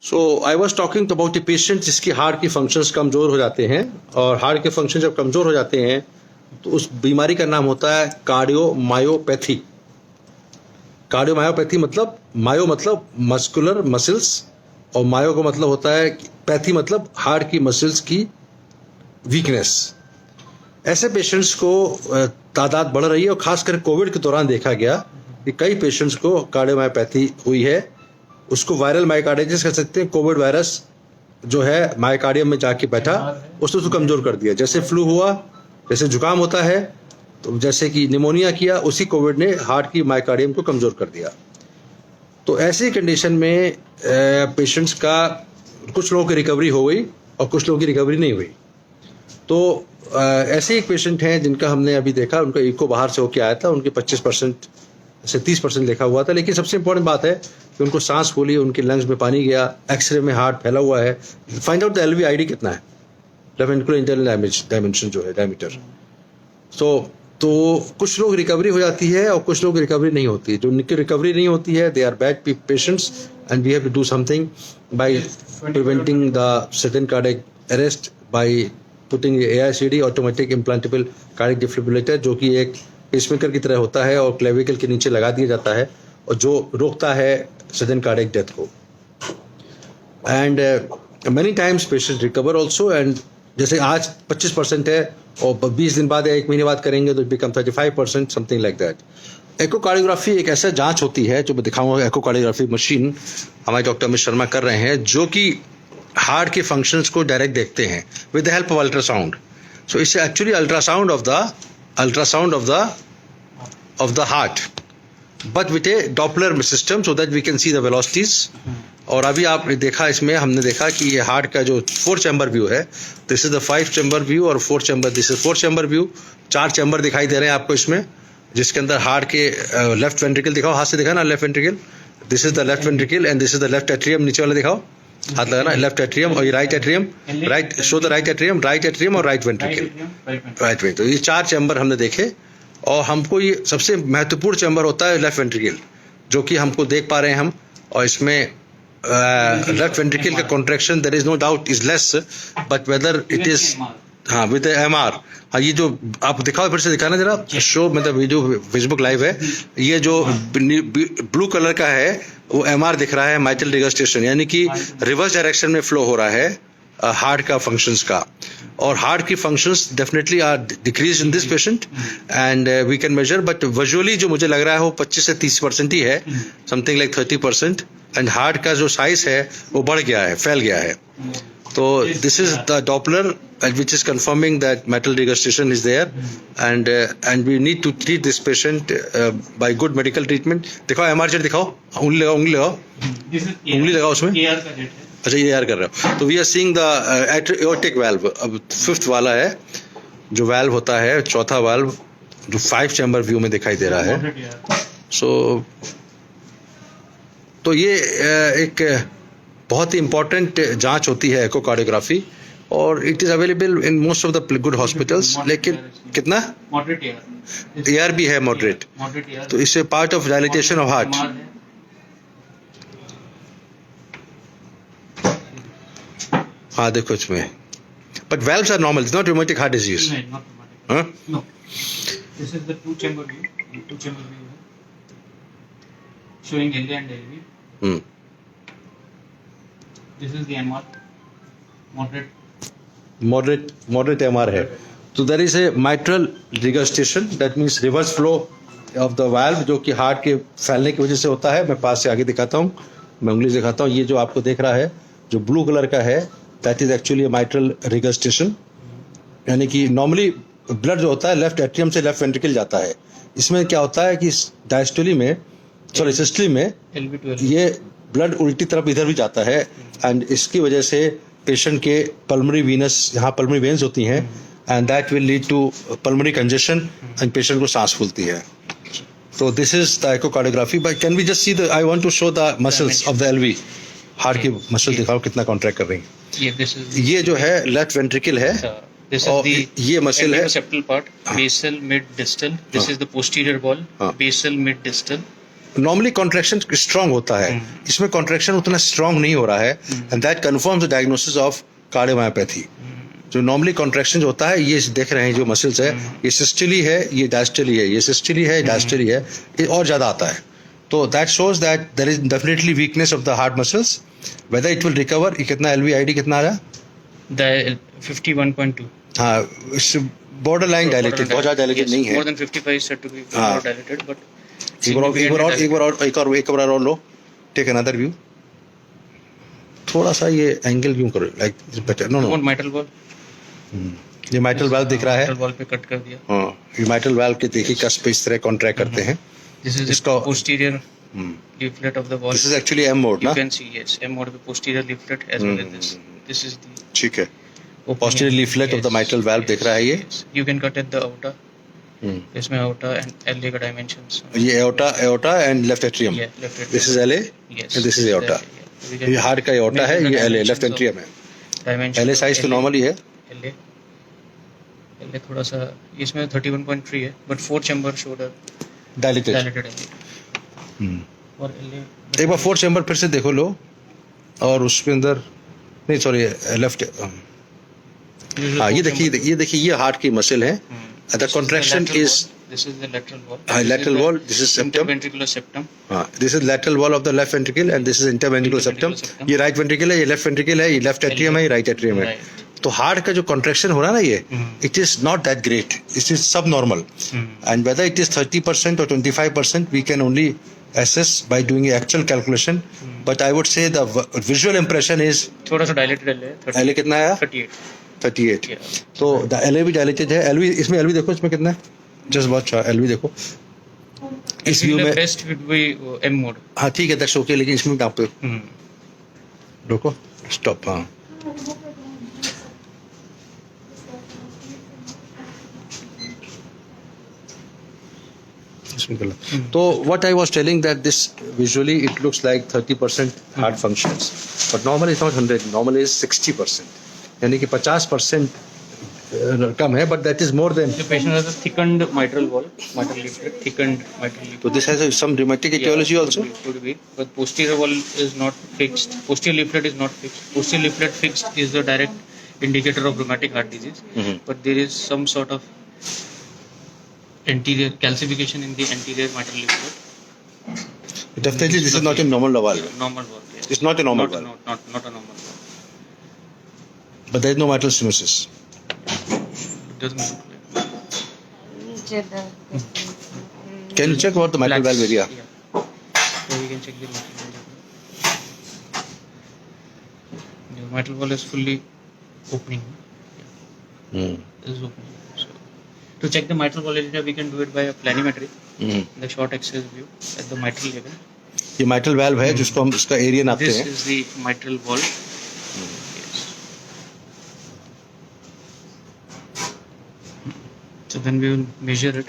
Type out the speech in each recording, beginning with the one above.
So I was talking about the patient जिसकी heart की functions कमज़ोर हो जाते हैं, और हार्ट के फंक्शन जब कमज़ोर हो जाते हैं तो उस बीमारी का नाम होता है कार्डियोमायोपैथी। कार्डियोमायोपैथी मतलब मायो मतलब मस्कुलर मसल्स, और मायो का मतलब होता है पैथी मतलब हार्ट की मसल्स की वीकनेस। ऐसे पेशेंट्स को तादाद बढ़ रही है, और खासकर कोविड के दौरान देखा गया कि कई पेशेंट्स को कार्डियोमायोपैथी हुई है। उसको वायरल मायोकार्डाइटिस कह सकते हैं। कोविड वायरस जो है मायोकार्डियम में जाके बैठा, उसने उसको कमज़ोर कर दिया। जैसे फ्लू हुआ, जैसे जुकाम होता है, तो जैसे कि निमोनिया किया, उसी कोविड ने हार्ट की मायोकार्डियम को कमज़ोर कर दिया। तो ऐसी कंडीशन में पेशेंट्स का कुछ लोगों की रिकवरी हो गई और कुछ लोगों की रिकवरी नहीं हुई। तो ऐसे एक पेशेंट हैं जिनका हमने अभी देखा, उनका इको बाहर से होके आया था, उनके 25% से 30% लिखा हुआ था। लेकिन सबसे इंपॉर्टेंट बात है कि उनको सांस फूली, उनके लंग्स में पानी गया, एक्सरे में हार्ट फैला हुआ है। फाइंड आउट द LV-ID कितना है, लेफ्ट वेंट्रिकुलर इंटरनल डायमेंशन जो है डायमीटर। तो कुछ लोग रिकवरी हो जाती है और कुछ लोग रिकवरी नहीं होती। जो उनकी रिकवरी नहीं होती है, they are bad patients, and we have to do something by preventing the sudden cardiac arrest by putting AICD, automatic implantable cardiac defibrillator, जो कि एक पेसमेकर की तरह होता है और क्लेविकल के नीचे लगा दिया जाता है, और जो रोकता है सडन कार्डियक डेथ को। And many times patient recover also. And जैसे आज 25% है और 20 दिन बाद या 1 महीने बाद करेंगे तो become 35%, something like that. Echocardiography एक ऐसा जांच होती है, जो मैं दिखाऊंगा, एकोकार्डियोग्राफी मशीन हमारे डॉक्टर अमित शर्मा कर रहे हैं, जो कि हार्ट के फंक्शंस को डायरेक्ट देखते हैं with the help of ultrasound. So इससे actually ultrasound of the heart, but with a Doppler system, so that we can see the velocities. और अभी आपने देखा, इसमें हमने देखा कि ये हार्ट का जो 4 चैम्बर व्यू है, this is the 5 chamber view, और 4 chamber, this is 4 chamber view. 4 chamber दिखाई दे रहे हैं आपको इसमें, जिसके अंदर हार्ट के लेफ्ट वेंट्रिकल दिखाओ, हाथ से दिखा ना, left ventricle, this is the left ventricle, and this is the left atrium, नीचे वाला दिखाओ, हाथ लगाना, लेफ्ट एट्रियम, और ये right atrium, right, show the right atrium और राइट वेंट्रिकल, राइट वेंट्रिकल। तो ये 4 चैम्बर हमने देखे, और हमको ये सबसे महत्वपूर्ण चैम्बर होता है लेफ्ट वेंट्रिकल, जो कि हमको देख पा रहे हैं हम। और इसमें लेफ्ट वेंट्रिकल का contraction, there is no doubt, is less, but whether it is, हाँ, विद MR। हाँ, ये जो आप दिखाओ, फिर से दिखाना जरा, शो, मतलब वीडियो फेसबुक लाइव है, ये जो ब्लू कलर का है वो MR दिख रहा है, माइटल रिगस्टेशन, यानी कि रिवर्स डायरेक्शन में फ्लो हो रहा है हार्ट का फंक्शंस का। और हार्ट की functions definitely are decrease in this patient, and we can measure, but visually जो मुझे लग रहा है वो 25 से 30% ही है, समथिंग लाइक 30%। एंड हार्ट का जो साइज है वो बढ़ गया है, फैल गया है। तो this is the Doppler which is confirming that metal regurgitation is there, and we need to treat this patient by good medical treatment. दिखाओ MR जेट दिखाओ, उंगली लगाओ, उंगली लगाओ उसमें, अच्छा ये AR कर रहे हो। तो we are seeing the aortic valve, अब 5th वाला है जो वाल्व होता है, चौथा वाल्व जो 5 चैम्बर व्यू में दिखाई दे रहा है। तो ये एक बहुत ही इंपॉर्टेंट जांच होती है एकोकार्डियोग्राफी, और it is available in most of the good hospitals. लेकिन कितना AR भी है, मॉडरेट, तो इससे part of dilatation of heart. हाँ देखो इसमें, but valves are normal, it's not rheumatic heart disease. Huh? No. This is the 2 chamber view, showing LA and LV. This is the MR, moderate MR है। तो there is a mitral regurgitation, that means reverse flow of the valve, जो कि heart के फैलने की वजह से होता है। मैं पास से आगे दिखाता हूँ, मैं उंगली दिखाता हूँ। ये जो आपको देख रहा है, जो ब्लू कलर का है, that is actually mitral regurgitation, यानी कि नॉर्मली ब्लड जो होता है लेफ्ट एट्रियम से लेफ्ट वेंट्रिकल जाता है। इसमें क्या होता है कि डायस्टोली में, सॉरी सिस्टोली में, ये ब्लड उल्टी तरफ इधर भी जाता है, एंड इसकी वजह से पेशेंट के पल्मोनरी वीनस, यहाँ पल्मोनरी वेन्स होती हैं, and that will lead to pulmonary congestion, and patient को सांस फूलती है। तो this is the echocardiography. But can we just see the, I want to show the muscles of the LV, heart की muscle दिखाओ कितना कॉन्ट्रैक्ट कर रही है। ये जो है लेफ्ट वेंट्रिकल है, और ये मसल है septal part, basal mid distal. This is the posterior wall, basal mid distal. Normally contraction strong होता है, इसमें कॉन्ट्रैक्शन उतना स्ट्रांग नहीं हो रहा है, and that confirms the diagnosis of cardiomyopathy. जो नॉर्मली कॉन्ट्रैक्शन होता है, ये देख रहे हैं जो मसल्स है, ये सिस्टली है, ये डायस्टली है, ये सिस्टली है, डायस्टली है, ये और ज़्यादा आता है। तो that shows that there is definitely weakness of the heart muscles. Whether it will recover, ये कितना LVID कितना आ रहा है? The 51.2. हाँ, बॉर्डर लाइन डायलेटेड, बहुत ज़्यादा डायलेटेड नहीं है। More than 55 is said to be हाँ। more dilated, but एक बार और लो, टेक अनदर व्यू। थोड़ा सा ये एंगल क्यों करो, like better, no no, One mitral valve. ये माइटल वाल्व दिख रहा है। Mitral valve पे कट कर दिया. हाँ, ये माइटल वाल्व के देखिए कस पे इस तरह कॉन्ट्रैक्ट करते हैं। This is the इसका- posterior leaflet of the valve. This is actually M mode You ना? can see, yes, M mode पे posterior leaflet as well as this. This is the ठीक है, opening. posterior leaflet of the mitral valve दिख रहा है ये। Yes. You can cut at the aorta. इसमें aorta and LA का dimensions. ये aorta and left atrium, Yeah, left atrium. This is LA Yes. And this is aorta. We can ये heart का aorta है, measure the ये LA dimensions left of- atrium है। dimensions LA of size तो LA. Normal ही है। LA थोड़ा सा, इसमें 31.3 है, but 4 chamber showed a dilated. dilated LA. और LA एक बार 4 चैम्बर फिर से देखो लो, और उसके अंदर नहीं, सॉरी, लेफ्ट। हाँ, ये देखिए ये हार्ट की मसल है। The contraction is This is the lateral wall. lateral wall, this is septum. Interventricular septum. हाँ, this is lateral wall of the left ventricle and this is interventricular septum. septum. ये right ventricle है, ये left ventricle है, ये left atrium है, ये right atrium है। Right. तो हार्ट का जो कॉन्ट्रैक्शन हो रहा है ना, ये it is not that great, it is subnormal, and whether it is 30% और 25%, we can only assess by doing actual calculation, but I would say the visual impression is थोड़ा सा dilated LA. LA कितना आया? 38. 38। Yeah. तो the LA भी dilated है। LV, इसमें LV देखो, इसमें कितना है, जस्ट बहुत अच्छा LV देखो इस व्यू में। Best would be M mode. हाँ ठीक है, दैट्स ओके, लेकिन इसमें आप रुको, स्टॉप। हाँ, तो what I was telling that this visually it looks like 30% heart functions, but normal is not 100, normal is 60%, यानी कि 50% कम है, but that is more than. The patient has a thickened mitral wall, mitral leaflet, thickened mitral leaflet. So this has some rheumatic etiology also. Could be, but posterior wall is not fixed. Posterior leaflet is not fixed. Posterior leaflet fixed is the direct indicator of rheumatic heart disease. But there is some sort of anterior calcification in the anterior mitral leaflet. Definitely this is not a normal valve. Normal wall. Yes. It's not a normal valve. Not a normal wall. But there is no mitral stenosis. It doesn't look like. Can you check about the mitral valve area? Yeah. So we can check the mitral valve. The mitral valve is fully opening. This is opening. So to check the mitral valve area, we can do it by a planimetry. The short axis view at the mitral level. ये mitral valve है जिसको हम इसका area नापते This हैं। is the mitral valve. Yes. So then we will measure it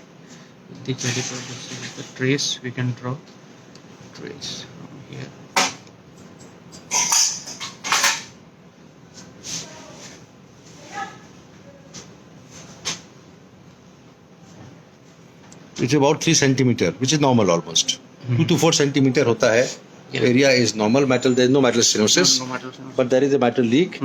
with the caliper. This is the trace. We can draw trace from here. It's about 3 centimeter, which is normal almost. 2 to 4 centimeter होता है। Yeah. Area is normal. There is no mitral stenosis, No mitral stenosis. but there is a mitral leak,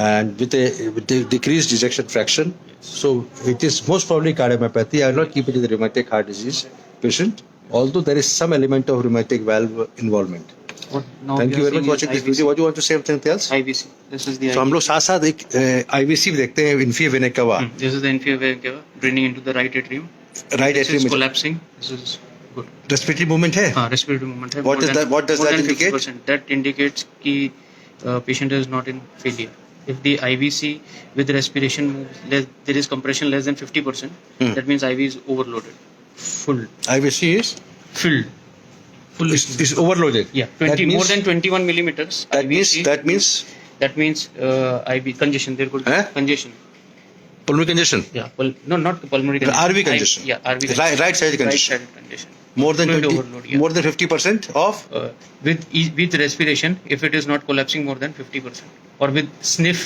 and with a decreased ejection fraction. So it is most probably cardiomyopathy. I will not keep it as a rheumatic heart disease patient, although there is some element of rheumatic valve involvement. Now Thank we you are very much for seeing watching this IVC. video. What do you want to say something else? IVC. This is the तो हम IVC. लोग साथ साथ एक IVC भी देखते हैं, inferior vena cava, This is the inferior vena cava draining into the right atrium. right This is atrium. collapsing. This is good. Respiratory movement है? Respiratory movement है. What More does than- that- what does more that than indicate? 50%. That indicates कि patient is not in failure. If the IVC with respiration moves there is compression less than 50%. That means IV is overloaded. Full. IVC is Filled. Full. is overloaded. Yeah. That 20 means, more than 21 millimeters. IVC, that means IB congestion. There could be Eh? congestion. pulmonary congestion. Yeah. No, not pulmonary congestion. RV congestion. Yeah. RV congestion. Right side congestion. Right side congestion. More than Fluid 20, overload, yeah. more than 50% of. With respiration, if it is not collapsing more than 50%, or with sniff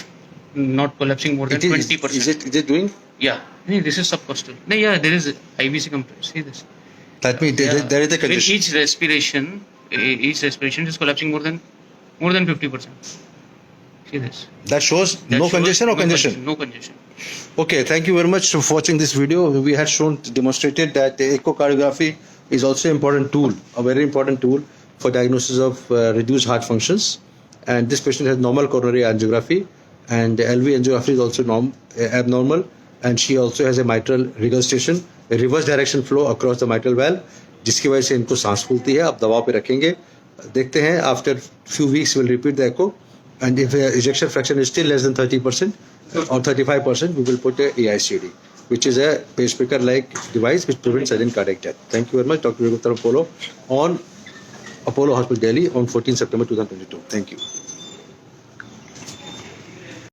not collapsing more than It is, 20%. is it doing? Yeah. Nee, this is subcostal. No, yeah, there is IVC compressed. See this. That means there is a condition. Each respiration is collapsing more than 50%. See this. That shows That no shows congestion or no congestion. No congestion. Okay, thank you very much for watching this video. We had demonstrated that echocardiography is also an important tool, a very important tool for diagnosis of reduced heart functions. And this patient has normal coronary angiography, and LV angiography is also abnormal, and she also has a mitral regurgitation, a reverse direction flow across the mitral valve, जिसकी वजह से इनको सांस फूलती है. आप दवा पे रखेंगे, देखते हैं. After few weeks we'll repeat the echo, and if ejection fraction is still less than 30% or 35%, we will put a AICD, which is a pacemaker-like device which prevents sudden cardiac death. Thank you very much, Dr. Virgupta Apollo, on Apollo Hospital, Delhi, on 14 September 2022. Thank you.